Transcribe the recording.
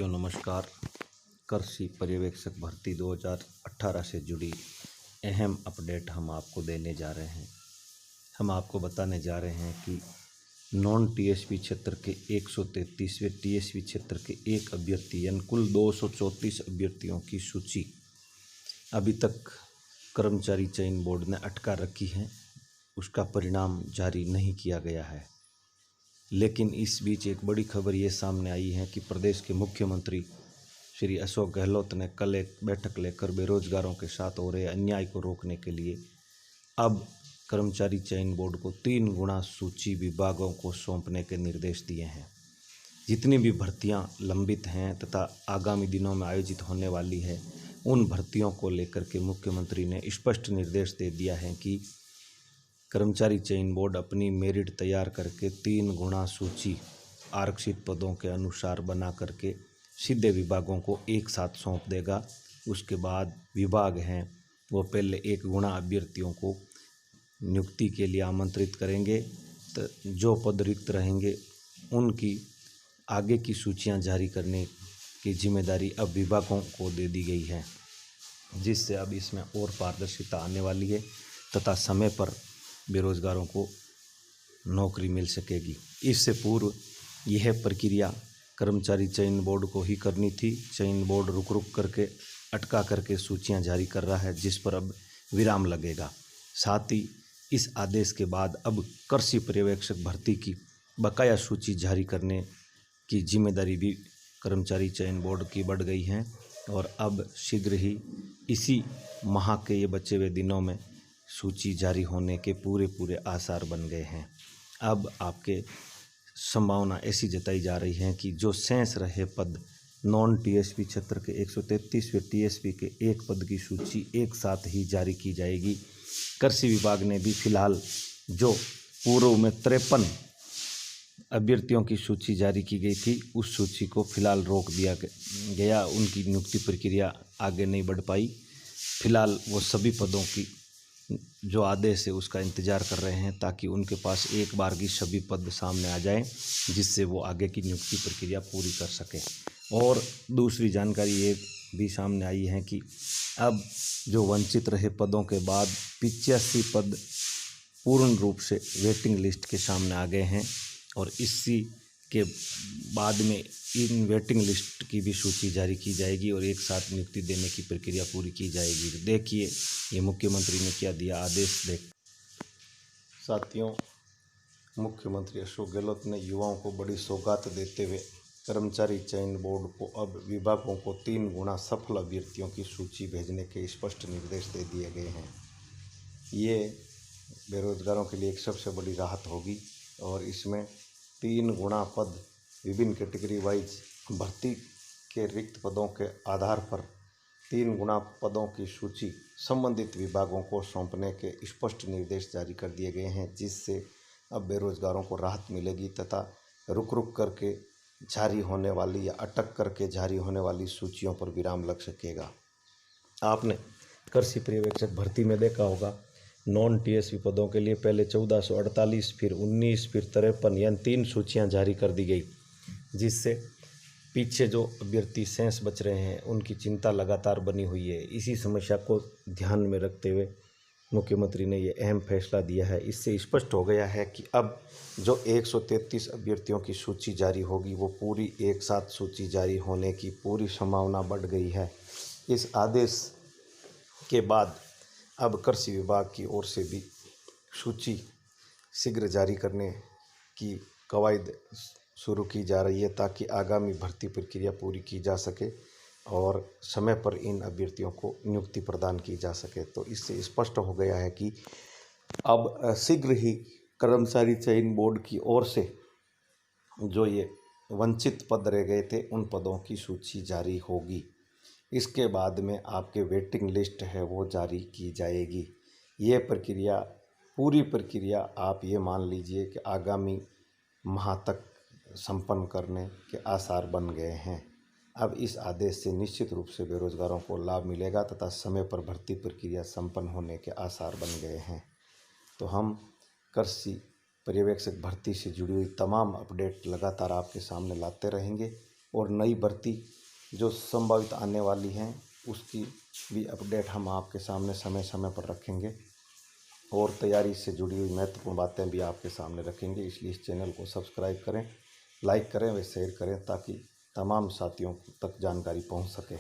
साथियों नमस्कार। कृषि पर्यवेक्षक भर्ती 2018 से जुड़ी अहम अपडेट हम आपको देने जा रहे हैं। हम आपको बताने जा रहे हैं कि नॉन टीएसपी क्षेत्र के 133वें टीएसपी क्षेत्र के एक अभ्यर्थी यानी कुल 234 अभ्यर्थियों की सूची अभी तक कर्मचारी चयन बोर्ड ने अटका रखी है। उसका परिणाम जारी नहीं किया गया है। लेकिन इस बीच एक बड़ी खबर ये सामने आई है कि प्रदेश के मुख्यमंत्री श्री अशोक गहलोत ने कल एक बैठक लेकर बेरोजगारों के साथ हो रहे अन्याय को रोकने के लिए अब कर्मचारी चयन बोर्ड को 3 गुना सूची विभागों को सौंपने के निर्देश दिए हैं। जितनी भी भर्तियां लंबित हैं तथा आगामी दिनों में आयोजित होने वाली है, उन भर्तियों को लेकर के मुख्यमंत्री ने स्पष्ट निर्देश दे दिया है कि कर्मचारी चयन बोर्ड अपनी मेरिट तैयार करके 3 गुना सूची आरक्षित पदों के अनुसार बना करके सीधे विभागों को एक साथ सौंप देगा। उसके बाद विभाग हैं वो पहले 1 गुना अभ्यर्थियों को नियुक्ति के लिए आमंत्रित करेंगे। तो जो पद रिक्त रहेंगे उनकी आगे की सूचियां जारी करने की जिम्मेदारी अब विभागों को दे दी गई है, जिससे अब इसमें और पारदर्शिता आने वाली है तथा समय पर बेरोजगारों को नौकरी मिल सकेगी। इससे पूर्व यह प्रक्रिया कर्मचारी चयन बोर्ड को ही करनी थी। चयन बोर्ड रुक रुक करके अटका करके सूचियां जारी कर रहा है, जिस पर अब विराम लगेगा। साथ ही इस आदेश के बाद अब कृषि पर्यवेक्षक भर्ती की बकाया सूची जारी करने की जिम्मेदारी भी कर्मचारी चयन बोर्ड की बढ़ गई है और अब शीघ्र ही इसी माह के ये बचे हुए दिनों में सूची जारी होने के पूरे आसार बन गए हैं। अब आपके संभावना ऐसी जताई जा रही है कि जो शेष रहे पद नॉन टीएसपी क्षेत्र के 133वें टीएसपी के एक पद की सूची एक साथ ही जारी की जाएगी। कृषि विभाग ने भी फिलहाल जो पूर्व में 53 अभ्यर्थियों की सूची जारी की गई थी, उस सूची को फिलहाल रोक दिया गया। उनकी नियुक्ति प्रक्रिया आगे नहीं बढ़ पाई। फिलहाल वो सभी पदों की जो आदेश है उसका इंतज़ार कर रहे हैं ताकि उनके पास एक बार की सभी पद सामने आ जाएं, जिससे वो आगे की नियुक्ति प्रक्रिया पूरी कर सकें। और दूसरी जानकारी ये भी सामने आई है कि अब जो वंचित रहे पदों के बाद 85 पद पूर्ण रूप से वेटिंग लिस्ट के सामने आ गए हैं और इसी के बाद में इन वेटिंग लिस्ट की भी सूची जारी की जाएगी और एक साथ नियुक्ति देने की प्रक्रिया पूरी की जाएगी। देखिए ये मुख्यमंत्री ने क्या दिया आदेश। साथियों, मुख्यमंत्री अशोक गहलोत ने युवाओं को बड़ी सौगात देते हुए कर्मचारी चयन बोर्ड को अब विभागों को 3 गुना सफल अभ्यर्थियों की सूची भेजने के स्पष्ट निर्देश दे दिए गए हैं। ये बेरोजगारों के लिए एक सबसे बड़ी राहत होगी और इसमें 3 गुना पद विभिन्न कैटेगरी वाइज भर्ती के रिक्त पदों के आधार पर 3 गुना पदों की सूची संबंधित विभागों को सौंपने के स्पष्ट निर्देश जारी कर दिए गए हैं, जिससे अब बेरोजगारों को राहत मिलेगी तथा रुक रुक करके जारी होने वाली या अटक करके जारी होने वाली सूचियों पर विराम लग सकेगा। आपने कृषि पर्यवेक्षक भर्ती में देखा होगा, नॉन टीएसपी पदों के लिए पहले 1448, फिर 19, फिर 53 यानी 3 सूचियां जारी कर दी गई, जिससे पीछे जो अभ्यर्थी शेष बच रहे हैं उनकी चिंता लगातार बनी हुई है। इसी समस्या को ध्यान में रखते हुए मुख्यमंत्री ने ये अहम फैसला दिया है। इससे स्पष्ट हो गया है कि अब जो 133 अभ्यर्थियों की सूची जारी होगी वो पूरी एक साथ सूची जारी होने की पूरी संभावना बढ़ गई है। इस आदेश के बाद अब कृषि विभाग की ओर से भी सूची शीघ्र जारी करने की कवायद शुरू की जा रही है ताकि आगामी भर्ती प्रक्रिया पूरी की जा सके और समय पर इन अभ्यर्थियों को नियुक्ति प्रदान की जा सके। तो इससे स्पष्ट हो गया है कि अब शीघ्र ही कर्मचारी चयन बोर्ड की ओर से जो ये वंचित पद रह गए थे उन पदों की सूची जारी होगी। इसके बाद में आपके वेटिंग लिस्ट है वो जारी की जाएगी। ये प्रक्रिया पूरी प्रक्रिया आप ये मान लीजिए कि आगामी माह तक संपन्न करने के आसार बन गए हैं। अब इस आदेश से निश्चित रूप से बेरोजगारों को लाभ मिलेगा तथा समय पर भर्ती प्रक्रिया संपन्न होने के आसार बन गए हैं। तो हम कृषि पर्यवेक्षक भर्ती से जुड़ी हुई तमाम अपडेट लगातार आपके सामने लाते रहेंगे। और नई भर्ती जो संभावित आने वाली हैं उसकी भी अपडेट हम आपके सामने समय समय पर रखेंगे और तैयारी से जुड़ी हुई महत्वपूर्ण बातें भी आपके सामने रखेंगे। इसलिए इस चैनल को सब्सक्राइब करें, लाइक करें व शेयर करें ताकि तमाम साथियों तक जानकारी पहुंच सके।